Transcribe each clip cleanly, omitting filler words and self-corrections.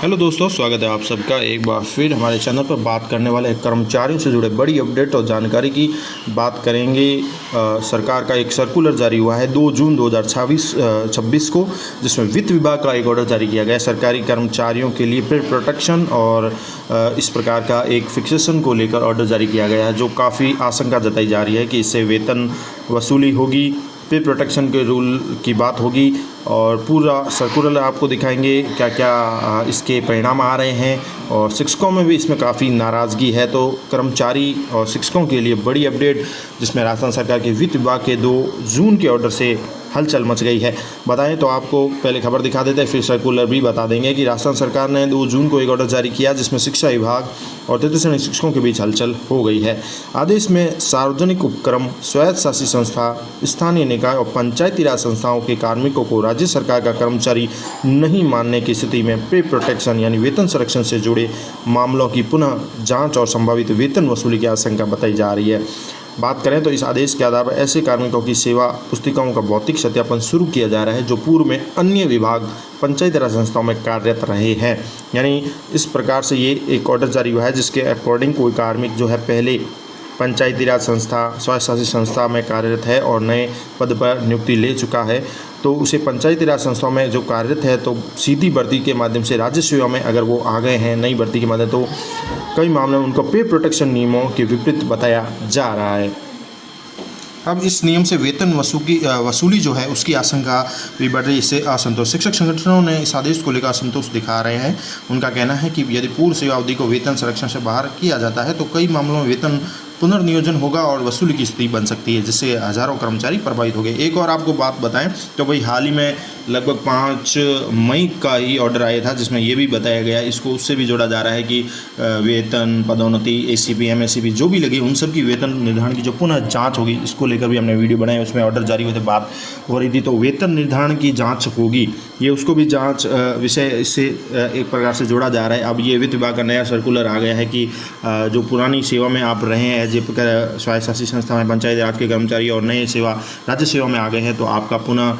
Hello दोस्तों, स्वागत है आप सबका एक बार फिर हमारे चैनल पर। बात करने वाले कर्मचारियों से जुड़े बड़ी अपडेट और जानकारी की बात करेंगे। सरकार का एक सर्कुलर जारी हुआ है 2 जून 2026 को, जिसमें वित्त विभाग का एक ऑर्डर जारी किया गया है सरकारी कर्मचारियों के लिए पे प्रोटेक्शन और इस प्रकार का एक फिक्सेशन को लेकर ऑर्डर जारी किया गया है, जो काफ़ी आशंका जताई जा रही है कि इससे वेतन वसूली होगी, पे प्रोटेक्शन के रूल की बात होगी और पूरा सर्कुलर आपको दिखाएंगे क्या क्या इसके परिणाम आ रहे हैं। और शिक्षकों में भी इसमें काफ़ी नाराज़गी है, तो कर्मचारी और शिक्षकों के लिए बड़ी अपडेट, जिसमें राजस्थान सरकार के वित्त विभाग के 2 जून के ऑर्डर से हलचल मच गई है। बताएं तो आपको पहले खबर दिखा देते हैं, फिर सर्कुलर भी बता देंगे कि राजस्थान सरकार ने 2 जून को एक ऑर्डर जारी किया, जिसमें शिक्षा विभाग और तृतीय श्रेणी शिक्षकों के बीच हलचल हो गई है। आदेश में सार्वजनिक उपक्रम, स्वायत्त शासी संस्था, स्थानीय निकाय और पंचायती राज संस्थाओं के कार्मिकों को राज्य सरकार का कर्मचारी नहीं मानने की स्थिति में पे प्रोटेक्शन यानी वेतन संरक्षण से जुड़े मामलों की पुनः जांच और संभावित वेतन वसूली की आशंका बताई जा रही है। बात करें तो इस आदेश के आधार पर ऐसे कार्मिकों की सेवा पुस्तिकाओं का भौतिक सत्यापन शुरू किया जा रहा है, जो पूर्व में अन्य विभाग पंचायती राज संस्थाओं में कार्यरत रहे हैं। यानी इस प्रकार से ये एक ऑर्डर जारी हुआ है, जिसके अकॉर्डिंग कोई कार्मिक जो है पहले पंचायती राज संस्था, स्वायत्त शासी संस्था में कार्यरत है और नए पद पर नियुक्ति ले चुका है, तो उसे पंचायती राज संस्थाओं में जो कार्यरत है तो सीधी भर्ती के माध्यम से राज्य सेवा में अगर वो आ गए हैं नई भर्ती के माध्यम, तो कई मामलों में उनको पे प्रोटेक्शन नियमों के विपरीत बताया जा रहा है। अब इस नियम से वेतन वसूली जो है उसकी आशंका भी बढ़ रही है। इससे असंतोष शिक्षक संगठनों ने इस आदेश को लेकर असंतोष दिखा रहे हैं। उनका कहना है कि यदि पूर्व सेवा अवधि को वेतन संरक्षण से बाहर किया जाता है तो कई मामलों में वेतन पुनर्नियोजन होगा और वसूली की स्थिति बन सकती है, जिससे हज़ारों कर्मचारी प्रभावित हो गए। एक और आपको बात बताएं तो भाई हाल ही में लगभग 5 मई का ही ऑर्डर आया था, जिसमें ये भी बताया गया, इसको उससे भी जोड़ा जा रहा है कि वेतन, पदोन्नति, एसीपी, एमएससीपी जो भी लगी उन सब की वेतन निर्धारण की जो पुनः जांच होगी, इसको लेकर भी हमने वीडियो बनाई, उसमें ऑर्डर जारी हुए थे, बात हो रही थी। तो वेतन निर्धारण की जाँच होगी, ये उसको भी जाँच विषय इससे एक प्रकार से जोड़ा जा रहा है। अब ये वित्त विभाग का नया सर्कुलर आ गया है कि जो पुरानी सेवा में आप रहे हैं स्वायत्त शासी संस्था में पंचायत राज के कर्मचारी और नए सेवा राज्य सेवा में आ गए हैं, तो आपका पुनः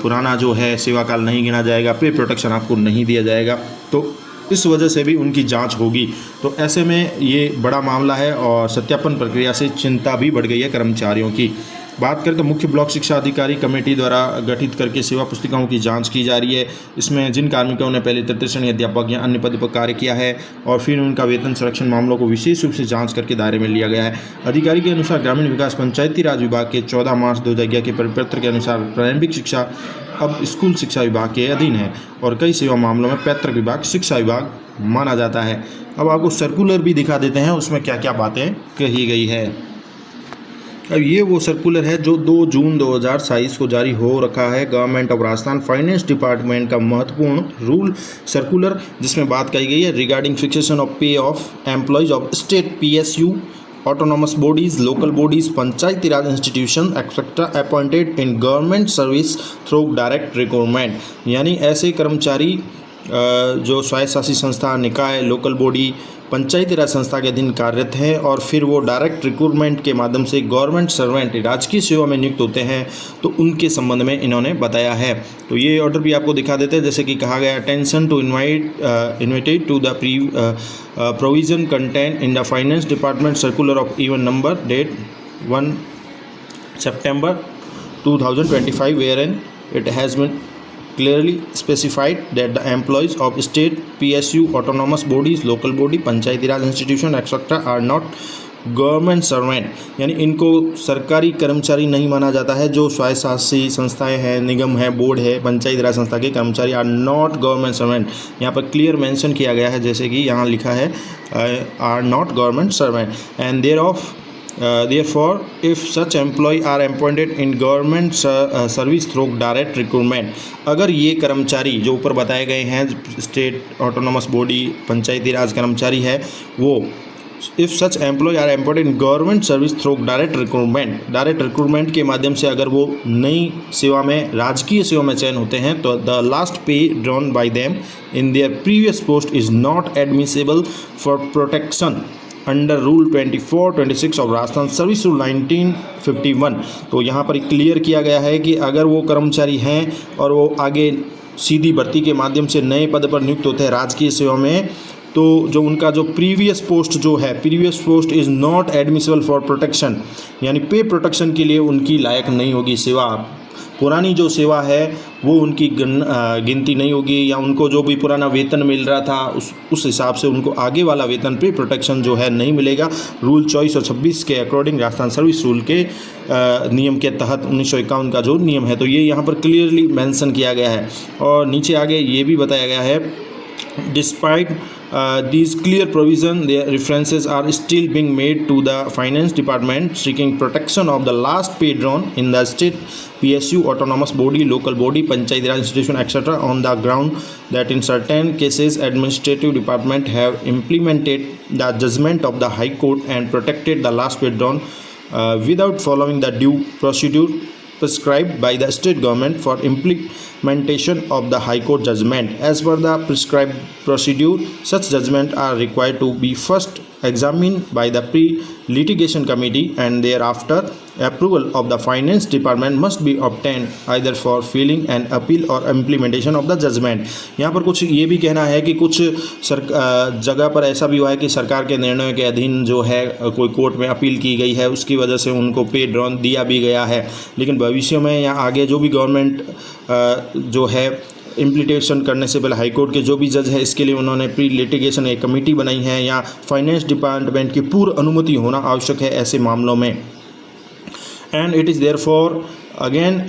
पुराना जो है सेवा काल नहीं गिना जाएगा, पे प्रोटेक्शन आपको नहीं दिया जाएगा, तो इस वजह से भी उनकी जांच होगी। तो ऐसे में ये बड़ा मामला है और सत्यापन प्रक्रिया से चिंता भी बढ़ गई है कर्मचारियों की। बात करें तो मुख्य ब्लॉक शिक्षा अधिकारी कमेटी द्वारा गठित करके सेवा पुस्तिकाओं की जांच की जा रही है। इसमें जिन कार्मिकों ने पहले तृतीय श्रेणी अध्यापक या अन्य पद पर कार्य किया है और फिर उनका वेतन संरक्षण मामलों को विशेष रूप से जांच करके दायरे में लिया गया है। अधिकारी के अनुसार ग्रामीण विकास पंचायती राज विभाग के 14 मार्च 2011 के परिपत्र के अनुसार प्रारंभिक शिक्षा अब स्कूल शिक्षा विभाग के अधीन है और कई सेवा मामलों में पैतृक विभाग शिक्षा विभाग माना जाता है। अब आपको सर्कुलर भी दिखा देते हैं, उसमें क्या क्या बातें कही गई है। अब ये वो सर्कुलर है जो 2 जून 2027 को जारी हो रखा है government of Rajasthan finance department का महत्वपूर्ण रूल सर्कुलर, जिसमें बात कही गई है रिगार्डिंग फिक्सेशन ऑफ पे of employees of state PSU, autonomous bodies, local bodies, Panchayati Raj institution etcetera appointed in government service through direct recruitment. यानी ऐसे कर्मचारी जो स्वायत्त शासी संस्था, निकाय, लोकल बॉडी, पंचायती राज संस्था के अधीन कार्यरत हैं और फिर वो डायरेक्ट रिक्रूटमेंट के माध्यम से गवर्नमेंट सर्वेंट राजकीय सेवा में नियुक्त होते हैं, तो उनके संबंध में इन्होंने बताया है। तो ये ऑर्डर भी आपको दिखा देते हैं, जैसे कि कहा गया attention to invited to the provision content in the finance department circular of even number date 1 September 2025 wherein it has been clearly specified that the employees of state PSU, autonomous bodies, local body, Panchayati Raj institution etc. are not government servant. यानी इनको सरकारी कर्मचारी नहीं माना जाता है। जो स्वायत्त शासी संस्थाएं हैं, निगम है, बोर्ड है, पंचायती राज संस्था के कर्मचारी आर नॉट गवर्नमेंट सर्वेंट। यहाँ पर क्लियर मेंशन किया गया है, जैसे कि यहाँ लिखा है are not government servant and therefore if such employee are appointed in government service through direct recruitment, अगर ये कर्मचारी जो ऊपर बताए गए हैं state autonomous body Panchayati Raj कर्मचारी है, वो if such employ are employed in government service through direct recruitment के माध्यम से अगर वो नई सेवा में राजकीय सेवा में चयन होते हैं, तो द लास्ट पे drawn by them in their previous post is not admissible for protection under rule 24-26 of Rajasthan service rule 1951। तो यहाँ पर क्लियर किया गया है कि अगर वो कर्मचारी हैं और वो आगे सीधी भर्ती के माध्यम से नए पद पर नियुक्त होते हैं राजकीय सेवा में, तो जो उनका जो previous post is not admissible for protection, यानी पे प्रोटेक्शन के लिए उनकी लायक नहीं होगी सेवा। पुरानी जो सेवा है वो उनकी गिनती नहीं होगी, या उनको जो भी पुराना वेतन मिल रहा था उस हिसाब से उनको आगे वाला वेतन पे प्रोटेक्शन जो है नहीं मिलेगा। रूल 2426 के अकॉर्डिंग, राजस्थान सर्विस रूल के नियम के तहत 1951 का जो नियम है, तो ये यहाँ पर क्लियरली मेंशन किया गया है। और नीचे आगे ये भी बताया गया है, despite these clear provision, their references are still being made to the finance department seeking protection of the last pay drawn in the state PSU, autonomous body, local body, panchayat raj institution, etc. on the ground that in certain cases administrative department have implemented the judgment of the high court and protected the last pay drawn without following the due procedure prescribed by the state government for implementation of the High Court judgment. As per the prescribed procedure, such judgments are required to be first examined by the pre-litigation committee and thereafter approval of the finance department must be obtained either for filing an appeal or implementation of the judgment. यहाँ पर कुछ ये भी कहना है कि कुछ जगह पर ऐसा भी हुआ है कि सरकार के निर्णय के अधीन जो है कोई कोर्ट में अपील की गई है, उसकी वजह से उनको पे ड्रॉन दिया भी गया है, लेकिन भविष्य में या आगे जो भी गवर्नमेंट जो है इम्प्लीमेंटेशन करने से पहले हाई कोर्ट के जो भी जज है, इसके लिए उन्होंने प्री लिटिगेशन एक कमेटी बनाई है या फाइनेंस डिपार्टमेंट की पूर्व अनुमति होना आवश्यक है ऐसे मामलों में। And it is therefore again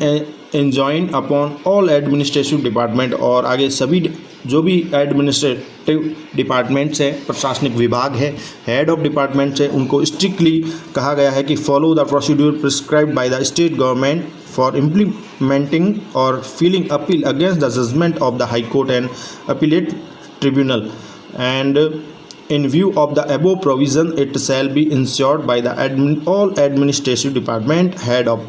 enjoined upon all administrative department, और आगे सभी जो भी एडमिनिस्ट्रेटिव डिपार्टमेंट्स है, प्रशासनिक विभाग है, हेड ऑफ डिपार्टमेंट्स है, उनको स्ट्रिक्टली कहा गया है कि follow the procedure prescribed by the state government for implementing or filing appeal against the judgment of the High Court and Appellate Tribunal. And in view of the above provision, it shall be ensured by the all administrative department head of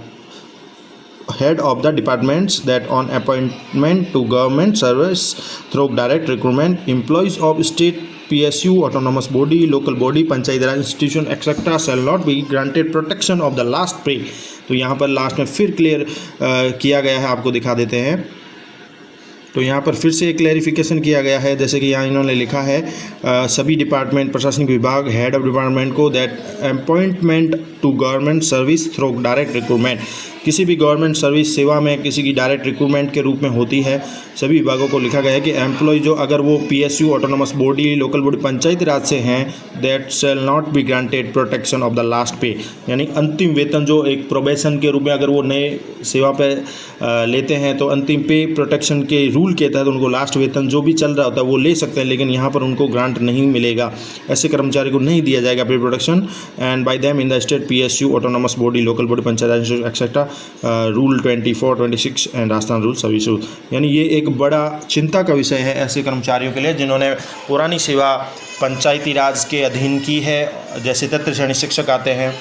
the departments that on appointment to government service through direct recruitment, employees of state PSU, autonomous body, local body, panchayat raj institution, etc. shall not be granted protection of the last pay. तो यहाँ पर last में फिर clear किया गया है, आपको दिखा देते हैं। तो यहाँ पर फिर से एक क्लैरिफिकेशन किया गया है, जैसे कि यहाँ इन्होंने लिखा है सभी डिपार्टमेंट, प्रशासनिक विभाग, हेड ऑफ डिपार्टमेंट को that appointment to government service through direct recruitment, किसी भी गवर्नमेंट सर्विस सेवा में किसी की डायरेक्ट रिक्रूटमेंट के रूप में होती है, सभी विभागों को लिखा गया है कि एम्प्लॉय जो अगर वो PSU, autonomous body, local body, Panchayati Raj से हैं, that shall not be granted protection of the last pay, यानी अंतिम वेतन जो एक प्रोबेशन के रूप में अगर वो नए सेवा पे लेते हैं तो अंतिम पे प्रोटेक्शन के रूल के तहत उनको लास्ट वेतन जो भी चल रहा होता है वो ले सकते हैं, लेकिन यहाँ पर उनको ग्रांट नहीं मिलेगा, ऐसे कर्मचारी को नहीं दिया जाएगा पे protection. And bye them in the state PSU, autonomous body, local body, panchayat etcetera, rule 24, 26 and Rajasthan rule service rule. यानी ये एक बड़ा चिंता का विषय है ऐसे कर्मचारियों के लिए जिन्होंने पुरानी सेवा पंचायती राज के अधीन की है, जैसे तृतीय श्रेणी शिक्षक आते हैं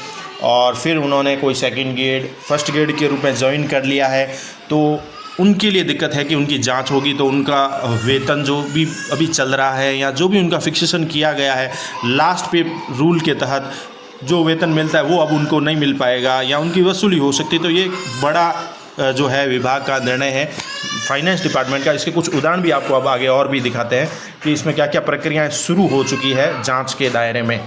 और फिर उन्होंने कोई सेकंड ग्रेड, फर्स्ट ग्रेड के रूप में ज्वाइन कर लिया है, तो उनके लिए दिक्कत है कि उनकी जांच होगी तो उनका वेतन जो भी अभी चल रहा है या जो भी उनका फिक्सेशन किया गया है लास्ट पे रूल के तहत जो वेतन मिलता है वो अब उनको नहीं मिल पाएगा या उनकी वसूली हो सकती है। तो ये बड़ा जो है विभाग का निर्णय है फाइनेंस डिपार्टमेंट का। इसके कुछ उदाहरण भी आपको अब आगे और भी दिखाते हैं कि इसमें क्या क्या प्रक्रियाएं शुरू हो चुकी है जांच के दायरे में।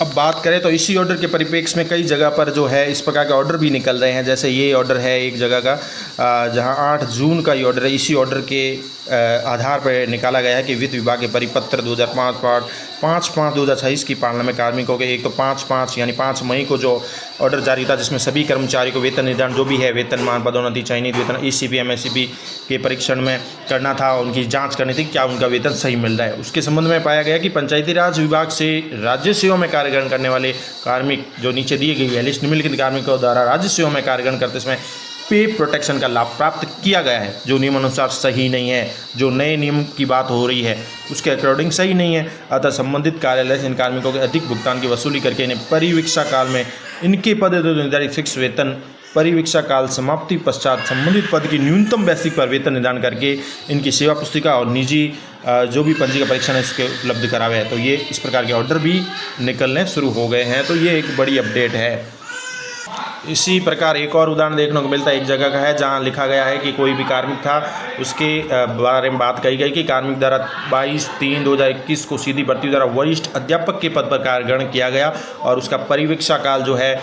अब बात करें तो इसी ऑर्डर के परिप्रेक्ष्य में कई जगह पर जो है इस प्रकार के ऑर्डर भी निकल रहे हैं, जैसे ये ऑर्डर है एक जगह का जहां 8 जून का ये ऑर्डर है। इसी ऑर्डर के आधार पर निकाला गया है कि वित्त विभाग के परिपत्र 5/5/2026 की पालना में कार्मिकों के एक तो 5/5 यानी 5 मई को जो ऑर्डर जारी था जिसमें सभी कर्मचारियों को वेतन निर्धारण जो भी है वेतनमान, पदोन्नति, चयनित वेतन, ECP MSCP के परीक्षण में करना था, उनकी जांच करनी थी क्या उनका वेतन सही मिल रहा है। उसके संबंध में पाया गया कि पंचायती राज विभाग से राज्य सेवा में कार्य ग्रहण करने वाले कार्मिक जो नीचे दिए गई है लिस्ट, निम्नलिखित कार्मिकों द्वारा राज्य सेवा में कार्य ग्रहण करते समय पे प्रोटेक्शन का लाभ प्राप्त किया गया है जो नियमानुसार सही नहीं है, जो नए नियम की बात हो रही है उसके अकॉर्डिंग सही नहीं है। अतः संबंधित कार्यालय से इन कार्मिकों के अधिक भुगतान की वसूली करके इन्हें परिवीक्षा काल में इनके पद निर्धारित फिक्स वेतन परिवीक्षा काल समाप्ति पश्चात संबंधित पद की न्यूनतम बेसिक पर वेतन निर्धारण करके इनकी सेवा पुस्तिका और निजी जो भी पंजीका परीक्षण है इसके उपलब्ध करावे है। तो ये इस प्रकार के ऑर्डर भी निकलने शुरू हो गए हैं, तो ये एक बड़ी अपडेट है। इसी प्रकार एक और उदाहरण देखने को मिलता है, एक जगह का है जहां लिखा गया है कि कोई भी कार्मिक था, उसके बारे में बात कही गई कि कार्मिक द्वारा 22/3/2021 को सीधी भर्ती द्वारा वरिष्ठ अध्यापक के पद पर कार्य ग्रहण किया गया और उसका परिवीक्षा काल जो है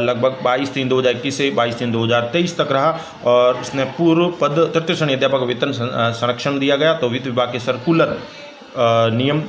लगभग 22/3/2021 से 22/3/2023 तक रहा और उसने पूर्व पद तृतीय श्रेणी अध्यापक वेतन संरक्षण दिया गया। तो वित्त विभाग के सर्कुलर नियम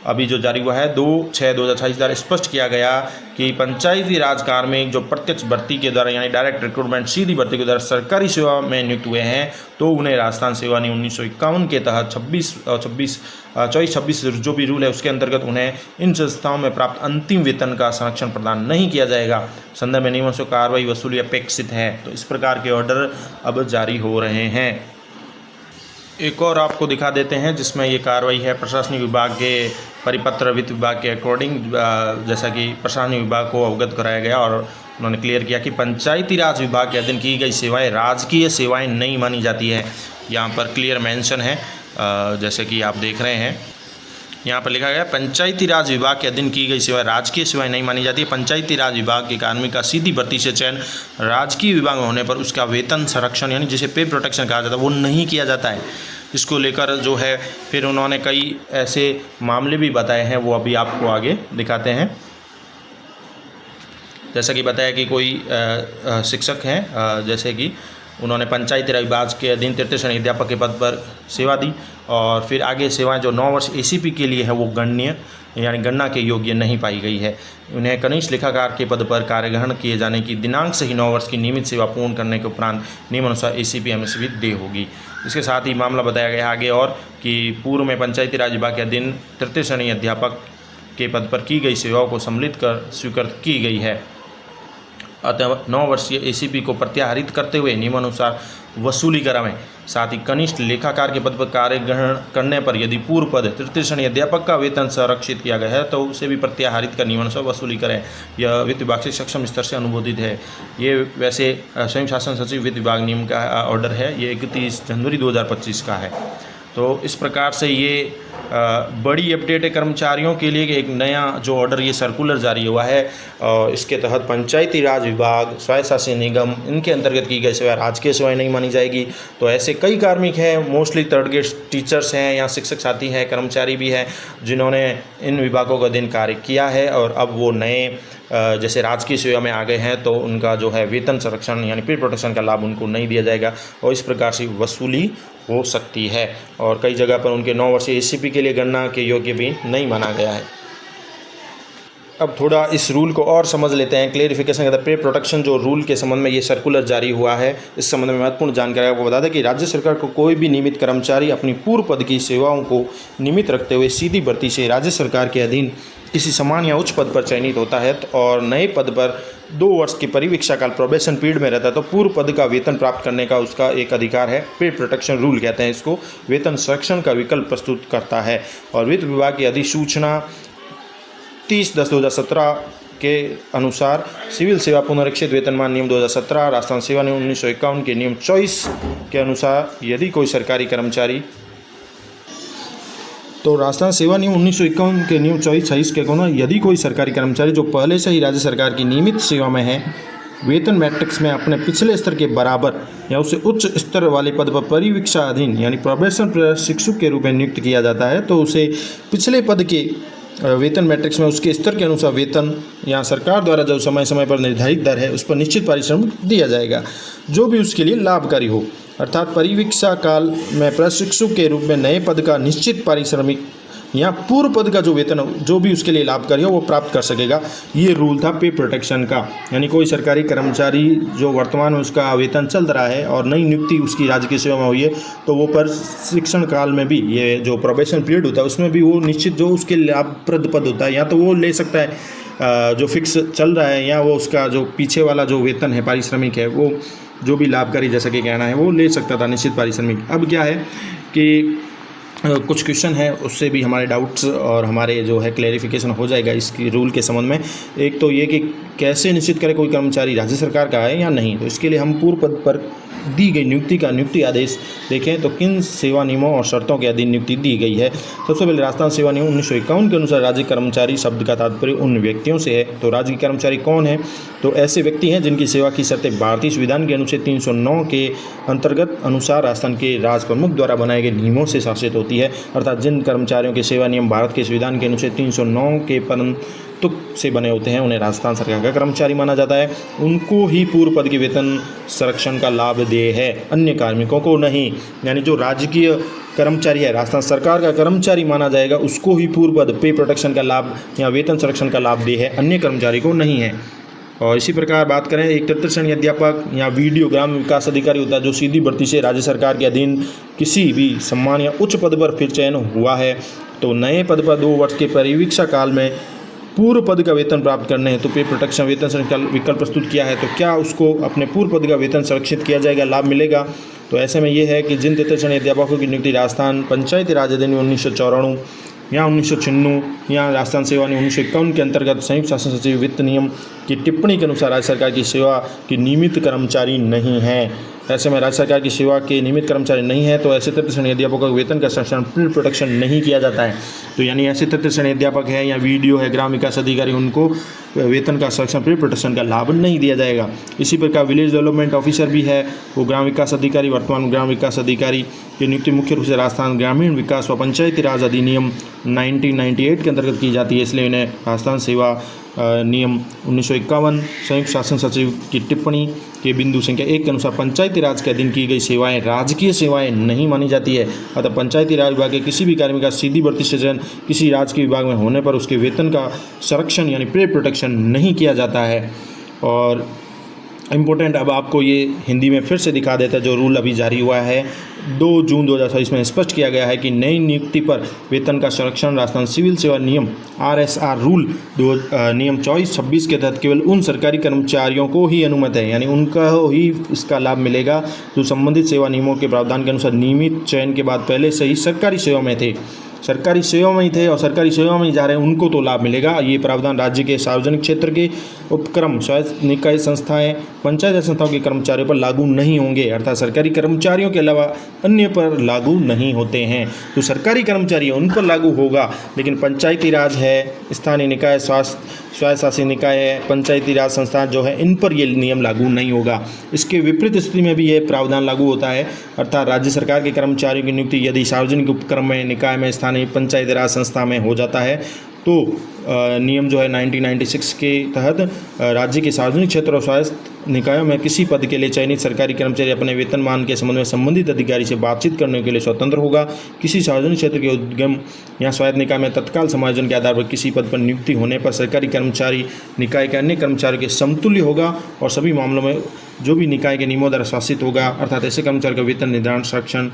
अभी जो जारी हुआ है 2/6/2028 द्वारा स्पष्ट किया गया कि पंचायती राज कार्मिक जो प्रत्यक्ष भर्ती के द्वारा यानी डायरेक्ट रिक्रूटमेंट सीधी भर्ती के द्वारा सरकारी सेवा में नियुक्त हुए हैं तो उन्हें राजस्थान सेवा नियम 1951 के तहत 24-26 जो भी रूल है उसके अंतर्गत उन्हें इन संस्थाओं में प्राप्त अंतिम वेतन का संरक्षण प्रदान नहीं किया जाएगा। संदर्भ में नियमों से कार्रवाई वसूली अपेक्षित है। तो इस प्रकार के ऑर्डर अब जारी हो रहे हैं। एक और आपको दिखा देते हैं जिसमें ये कार्रवाई है प्रशासनिक विभाग के परिपत्र वित्त विभाग के अकॉर्डिंग, जैसा कि प्रशासनिक विभाग को अवगत कराया गया और उन्होंने क्लियर किया कि पंचायती राज विभाग के अधीन की गई सेवाएं राजकीय सेवाएं नहीं मानी जाती है। यहाँ पर क्लियर मेंशन है, जैसे कि आप देख रहे हैं यहाँ पर लिखा गया पंचायती राज विभाग के अधीन की गई सेवाएं राजकीय सेवाएं नहीं मानी जाती है। पंचायती राज विभाग के कार्मिक का सीधी भर्ती से चयन राजकीय विभाग में होने पर उसका वेतन संरक्षण यानी जिसे पे प्रोटेक्शन कहा जाता है वो नहीं किया जाता है। इसको लेकर जो है फिर उन्होंने कई ऐसे मामले भी बताए हैं, वो अभी आपको आगे दिखाते हैं। जैसा कि बताया कि कोई शिक्षक हैं, जैसे कि उन्होंने पंचायती राज विभाग के अधीन तृतीय श्रेणी अध्यापक के पद पर सेवा दी और फिर आगे सेवाएं जो 9 वर्ष ACP के लिए है वो गणनीय यानी गणना के योग्य नहीं पाई गई है। उन्हें कनिष्ठ लेखाकार के पद पर कार्य ग्रहण किए जाने की दिनांक से ही 9 वर्ष की नियमित सेवा पूर्ण करने के उपरांत नियमानुसार ACP MSP दे होगी। इसके साथ ही मामला बताया गया आगे और कि पूर्व में पंचायती राज विभाग के अधीन तृतीय श्रेणी अध्यापक के पद पर की गई सेवाओं को सम्मिलित कर स्वीकृत की गई है। अतः 9 वर्षीय ACP को प्रत्याहरित करते हुए नियमानुसार वसूली करावें। साथ ही कनिष्ठ लेखाकार के पद पर कार्य ग्रहण करने पर यदि पूर्व पद तृतीय श्रेणी अध्यापक का वेतन संरक्षित किया गया है तो उसे भी प्रत्याहरित कर नियमानुसार वसूली करें। यह वित्त विभाग से सक्षम स्तर से अनुमोदित है। ये वैसे स्वयं शासन सचिव वित्त विभाग नियम का ऑर्डर है, ये 31 जनवरी 2025 का है। तो इस प्रकार से ये बड़ी अपडेट है कर्मचारियों के लिए कि एक नया जो ऑर्डर ये सर्कुलर जारी हुआ है और इसके तहत पंचायती राज विभाग, स्वायत्त शासन निगम इनके अंतर्गत की गई सेवा राजकीय सेवाएं नहीं मानी जाएगी। तो ऐसे कई कार्मिक हैं, मोस्टली थर्ड ग्रेड टीचर्स हैं या शिक्षक साथी हैं, कर्मचारी भी हैं जिन्होंने इन विभागों के अधीन कार्य किया है और अब वो नए जैसे राजकीय सेवा में आ गए हैं तो उनका जो है वेतन संरक्षण यानी पे प्रोटेक्शन का लाभ उनको नहीं दिया जाएगा और इस प्रकार से वसूली हो सकती है। और कई जगह पर उनके 9 वर्षीय ACP के लिए गणना के योग्य भी नहीं माना गया है। अब थोड़ा इस रूल को और समझ लेते हैं। क्लेरिफिकेशन पे प्रोटेक्शन जो रूल के संबंध में ये सर्कुलर जारी हुआ है, इस संबंध में महत्वपूर्ण जानकारी आपको बता दें कि राज्य सरकार को कोई भी नियमित कर्मचारी अपनी पूर्व पद की सेवाओं को नियमित रखते हुए सीधी भर्ती से राज्य सरकार के अधीन किसी समान या उच्च पद पर चयनित होता है और नए पद पर 2 वर्ष की परिवीक्षा काल प्रोबेशन पीरियड में रहता है तो पूर्व पद का वेतन प्राप्त करने का उसका एक अधिकार है। पे प्रोटेक्शन रूल कहते हैं इसको, वेतन संरक्षण का विकल्प प्रस्तुत करता है। और वित्त विभाग की अधिसूचना 30/10/2017 के अनुसार सिविल सेवा पुनरीक्षित वेतनमान नियम 2017, राजस्थान सेवा नियम 1951 के नियम 24 के अनुसार यदि कोई सरकारी कर्मचारी तो राजस्थान सेवा नियम 1951 के नियम 24/26 के अनुसार यदि कोई सरकारी कर्मचारी जो पहले से ही राज्य सरकार की नियमित सेवा में है वेतन मैट्रिक्स में अपने पिछले स्तर के बराबर या उससे उच्च स्तर वाले पद पर परिवीक्षा अधीन यानी प्रोबेशन प्रशिक्षक के रूप में नियुक्त किया जाता है तो उसे पिछले पद के वेतन मैट्रिक्स में उसके स्तर के अनुसार वेतन या सरकार द्वारा जो समय समय पर निर्धारित दर है उस पर निश्चित पारिश्रमिक दिया जाएगा जो भी उसके लिए लाभकारी हो। अर्थात परिवीक्षा काल में प्रशिक्षु के रूप में नए पद का निश्चित पारिश्रमिक या पूर्व पद का जो वेतन जो भी उसके लिए लाभकारी हो वो प्राप्त कर सकेगा। ये रूल था पे प्रोटेक्शन का, यानी कोई सरकारी कर्मचारी जो वर्तमान में उसका वेतन चल रहा है और नई नियुक्ति उसकी राजकीय सेवा में हुई है तो वो प्रशिक्षण काल में भी ये जो प्रोबेशन पीरियड होता है उसमें भी वो निश्चित जो उसके लाभप्रद पद होता है या तो वो ले सकता है जो फिक्स चल रहा है या वो उसका जो पीछे वाला जो वेतन है पारिश्रमिक है वो जो भी लाभकारी जैसा कि कहना है वो ले सकता था निश्चित पारिश्रमिक। अब क्या है कि कुछ क्वेश्चन है उससे भी हमारे डाउट्स और हमारे जो है क्लैरिफिकेशन हो जाएगा इसकी रूल के संबंध में। एक तो ये कि कैसे निश्चित करें कोई कर्मचारी राज्य सरकार का है या नहीं, तो इसके लिए हम पूर्व पद पर दी गई नियुक्ति का नियुक्ति आदेश देखें तो किन सेवा नियमों और शर्तों के अधीन नियुक्ति दी गई है। सबसे पहले राजस्थान सेवा नियम 1951 के अनुसार राज्य कर्मचारी शब्द का तात्पर्य उन व्यक्तियों से है। तो राज्य कर्मचारी कौन है? तो ऐसे व्यक्ति हैं जिनकी सेवा की शर्तें भारतीय संविधान के अनुच्छेद 309 के अंतर्गत अनुसार राजस्थान के राज प्रमुख द्वारा बनाए गए नियमों से शासित होती है। अर्थात जिन कर्मचारियों के सेवा नियम भारत के संविधान के अनुच्छेद 309 के परंतु से बने होते हैं उन्हें राजस्थान सरकार का कर्मचारी माना जाता है। उनको ही पूर्व पद के वेतन संरक्षण का लाभ देय है, अन्य कार्मिकों को नहीं। यानी जो राजकीय कर्मचारी है, राजस्थान सरकार का कर्मचारी माना जाएगा, उसको ही पूर्व पद पे प्रोटेक्शन का लाभ या वेतन संरक्षण का लाभ देय है, अन्य कर्मचारी को नहीं है। और इसी प्रकार बात करें एक तृतीय श्रेणी अध्यापक या वीडियो ग्राम विकास अधिकारी होता है जो सीधी भर्ती से राज्य सरकार के अधीन किसी भी सम्मान या उच्च पद पर फिर चयन हुआ है। तो नए पद पर 2 वर्ष के परिवीक्षा काल में पूर्व पद का वेतन प्राप्त करने हेतु पे प्रोटेक्शन वेतन संरक्षण विकल्प प्रस्तुत किया है। तो क्या उसको अपने पूर्व पद का वेतन संरक्षित किया जाएगा, लाभ मिलेगा? तो ऐसे में ये है कि जिन तृतीय श्रेणी अध्यापकों की नियुक्ति राजस्थान पंचायती राज अधिनियम 1994 या 1996 या राजस्थान सेवा नियम 1951 के अंतर्गत संयुक्त शासन सचिव वित्त नियम की टिप्पणी के अनुसार राज्य सरकार की सेवा की नियमित कर्मचारी नहीं है। ऐसे में राज्य सरकार की सेवा के नियमित कर्मचारी नहीं है तो ऐसे तृतीय श्रेणी अध्यापकों का वेतन का संरक्षण प्री प्रोटेक्शन नहीं किया जाता है। तो यानी ऐसे तृतीय श्रेणी अध्यापक है या वीडियो है, ग्राम विकास अधिकारी, उनको वेतन का संरक्षण प्री प्रोटेक्शन का लाभ नहीं दिया जाएगा। इसी प्रकार विलेज डेवलपमेंट ऑफिसर भी है, वो ग्राम विकास अधिकारी, वर्तमान ग्राम विकास अधिकारी की नियुक्ति मुख्य रूप से राजस्थान ग्रामीण विकास व पंचायती राज अधिनियम 1998 के अंतर्गत की जाती है, इसलिए इन्हें राजस्थान सेवा नियम 1951 संयुक्त शासन सचिव की टिप्पणी के बिंदु संख्या 1 के अनुसार पंचायती राज के अधीन की गई सेवाएं राजकीय सेवाएं नहीं मानी जाती है। अतः पंचायती राज विभाग के किसी भी कार्मिक का सीधी भर्ती से चयन किसी राजकीय विभाग में होने पर उसके वेतन का संरक्षण यानी प्री प्रोटेक्शन नहीं किया जाता है। और इम्पोर्टेंट अब आपको ये हिंदी में फिर से दिखा देता है जो रूल अभी जारी हुआ है 2 जून 2024 में स्पष्ट किया गया है कि नई नियुक्ति पर वेतन का संरक्षण राजस्थान सिविल सेवा नियम RSR रूल नियम 24-26 के तहत केवल उन सरकारी कर्मचारियों को ही अनुमत है, यानी उनका ही इसका लाभ मिलेगा जो संबंधित सेवा नियमों के प्रावधान के अनुसार नियमित चयन के बाद पहले से ही सरकारी सेवा में थे, सरकारी सेवा में ही थे और सरकारी सेवा में ही जा रहे हैं, उनको तो लाभ मिलेगा। ये प्रावधान राज्य के सार्वजनिक क्षेत्र के उपक्रम, स्वायत्त निकाय संस्थाएं, पंचायत संस्थाओं के कर्मचारियों पर लागू नहीं होंगे, अर्थात सरकारी कर्मचारियों के अलावा अन्य पर लागू नहीं होते हैं। तो सरकारी कर्मचारी उन पर लागू होगा, लेकिन पंचायती राज है, स्थानीय निकाय, स्वायत्त शासी निकाय है, पंचायती राज संस्था जो है, इन पर यह नियम लागू नहीं होगा। इसके विपरीत स्थिति में भी यह प्रावधान लागू होता है, अर्थात राज्य सरकार के कर्मचारियों की नियुक्ति यदि सार्वजनिक उपक्रम में, निकाय में, स्थानीय पंचायती राज संस्था में हो जाता है तो नियम जो है 1996 के तहत राज्य के सार्वजनिक क्षेत्र और स्वायत्त निकायों में किसी पद के लिए चयनित सरकारी कर्मचारी अपने वेतनमान के संबंध में संबंधित अधिकारी से बातचीत करने के लिए स्वतंत्र होगा। किसी सार्वजनिक क्षेत्र के उद्यम या स्वायत्त निकाय में तत्काल समायोजन के आधार पर किसी पद पर नियुक्ति होने पर सरकारी कर्मचारी निकाय के अन्य कर्मचारियों के समतुल्य होगा और सभी मामलों में जो भी निकाय के नियमों द्वारा शासित होगा, अर्थात ऐसे कर्मचारी का वेतन निर्धारण संरक्षण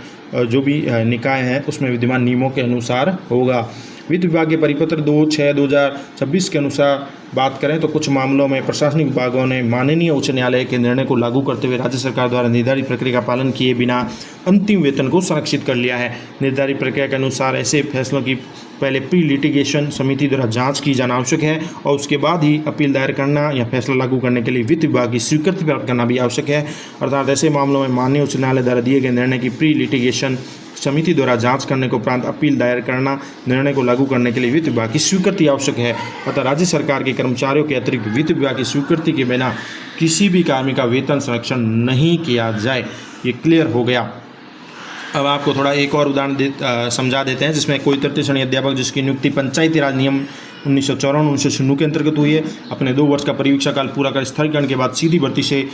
जो भी निकाय है उसमें विद्यमान नियमों के अनुसार होगा। वित्त विभाग के परिपत्र 2/6/2026 के अनुसार बात करें तो कुछ मामलों में प्रशासनिक विभागों ने माननीय उच्च न्यायालय के निर्णय को लागू करते हुए राज्य सरकार द्वारा निर्धारित प्रक्रिया का पालन किए बिना अंतिम वेतन को संरक्षित कर लिया है। निर्धारित प्रक्रिया के अनुसार ऐसे फैसलों की पहले प्री लिटिगेशन समिति द्वारा जांच की जाना आवश्यक है और उसके बाद ही अपील दायर करना या फैसला लागू करने के लिए वित्त विभाग की स्वीकृति प्राप्त करना भी आवश्यक है। अर्थात ऐसे मामलों में माननीय उच्च न्यायालय द्वारा दिए गए निर्णय की प्री लिटिगेशन समिति द्वारा जांच करने के उपरांत अपील दायर करना, निर्णय को लागू करने के लिए वित्त विभाग की स्वीकृति आवश्यक है। अतः राज्य सरकार के कर्मचारियों के अतिरिक्त वित्त विभाग की स्वीकृति के बिना किसी भी कार्मिक का वेतन संरक्षण नहीं किया जाए। ये क्लियर हो गया। अब आपको थोड़ा एक और उदाहरण समझा देते हैं जिसमें कोई तृतीय श्रेणी अध्यापक जिसकी नियुक्ति पंचायती राज नियम 1994-1996 के अंतर्गत हुई है, अपने 2 वर्ष का परीक्षा काल पूरा कर स्थगीकरण के बाद सीधी भर्ती से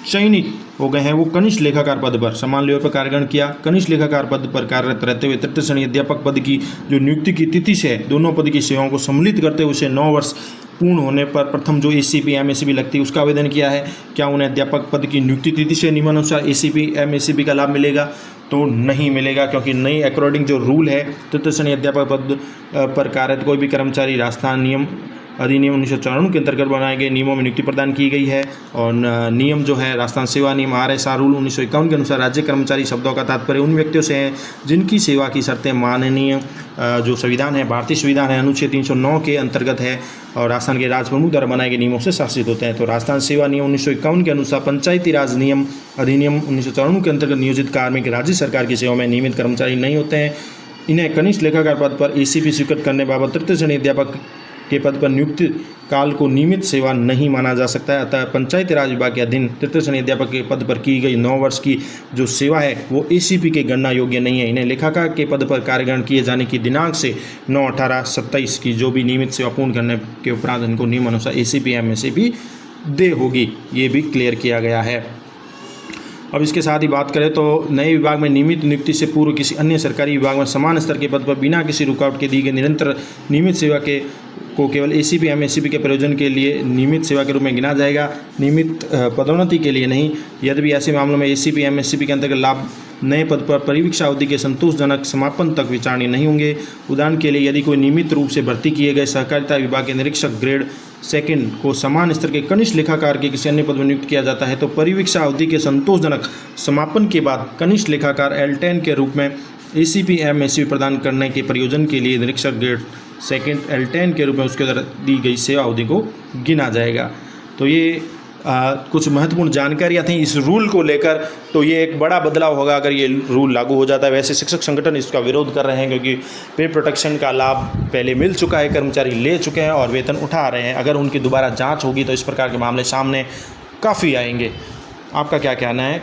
चयनित हो गए हैं। वो कनिष्ठ लेखाकार पद पर समान लेवल पर कार्यग्रहण किया। कनिष्ठ लेखाकार पद पर कार्यरत रहते हुए तृतीय श्रेणी अध्यापक पद की जो नियुक्ति की तिथि से दोनों पद की सेवाओं को सम्मिलित करते हुए उसे 9 वर्ष पूर्ण होने पर प्रथम जो ACP MACP लगती है उसका आवेदन किया है। क्या उन्हें अध्यापक पद की नियुक्ति तिथि से नियमानुसार ACP MACP का लाभ मिलेगा? तो नहीं मिलेगा, क्योंकि नई अकॉर्डिंग जो रूल है तृतीय श्रेणी अध्यापक पद पर कार्यरत कोई भी कर्मचारी राजस्थान नियम अधिनियम 1994 के अंतर्गत बनाए गए नियमों में नियुक्ति प्रदान की गई है। और नियम जो है राजस्थान सेवा नियम RSR रूल 1951 के अनुसार राज्य कर्मचारी शब्दों का तात्पर्य उन व्यक्तियों से है जिनकी सेवा की शर्तें माननीय जो संविधान है, भारतीय संविधान है, अनुच्छेद 309 के अंतर्गत है और राजस्थान के राज प्रमुख द्वारा बनाए गए नियमों से शासित होते हैं। तो राजस्थान सेवा नियम 1951 के अनुसार पंचायती राज नियम अधिनियम 1994 के अंतर्गत नियोजित कार्मिक राज्य सरकार की सेवा में नियमित कर्मचारी नहीं होते हैं। इन्हें कनिष्ठ लेखाकार पद पर ACP स्वीकृत करने बाबत तृतीय श्रेणी अध्यापक के पद पर नियुक्ति काल को नियमित सेवा नहीं माना जा सकता है। अतः पंचायती राज विभाग के अधीन तृतीय श्रेणी अध्यापक के पद पर की गई 9 वर्ष की जो सेवा है वो ACP के गणना योग्य नहीं है। इन्हें लेखाकार के पद पर कार्यग्रहण किए जाने की दिनांक से 9/18/27 की जो भी नियमित सेवा पूर्ण करने के उपरांत इनको नियमानुसार ACP MACP दे होगी, ये भी क्लियर किया गया है। अब इसके साथ ही बात करें तो नए विभाग में नियमित नियुक्ति से पूर्व किसी अन्य सरकारी विभाग में समान स्तर के पद पर बिना किसी रुकावट के दी गई निरंतर नियमित सेवा को केवल ACP MACP के प्रयोजन के लिए नियमित सेवा के रूप में गिना जाएगा, नियमित पदोन्नति के लिए नहीं। यद्यपि ऐसे मामलों में ACP MACP के अंतर्गत लाभ नए पद पर परिवीक्षा अवधि के संतोषजनक समापन तक विचारणीय नहीं होंगे। उदाहरण के लिए यदि कोई नियमित रूप से भर्ती किए गए सहकारिता विभाग के निरीक्षक ग्रेड सेकंड को समान स्तर के कनिष्ठ लेखाकार के किसी अन्य पद में नियुक्त किया जाता है तो परिवीक्षा अवधि के संतोषजनक समापन के बाद कनिष्ठ लेखाकार L10 के रूप में ACP MACP प्रदान करने के प्रयोजन के लिए निरीक्षक ग्रेड सेकंड L10 के रूप में उसके द्वारा दी गई सेवा अवधि को गिना जाएगा। तो ये कुछ महत्वपूर्ण जानकारियाँ थी इस रूल को लेकर। तो ये एक बड़ा बदलाव होगा अगर ये रूल लागू हो जाता है। वैसे शिक्षक संगठन इसका विरोध कर रहे हैं क्योंकि पे प्रोटेक्शन का लाभ पहले मिल चुका है, कर्मचारी ले चुके हैं और वेतन उठा रहे हैं। अगर उनकी दोबारा जांच होगी तो इस प्रकार के मामले सामने काफ़ी आएंगे। आपका क्या कहना है?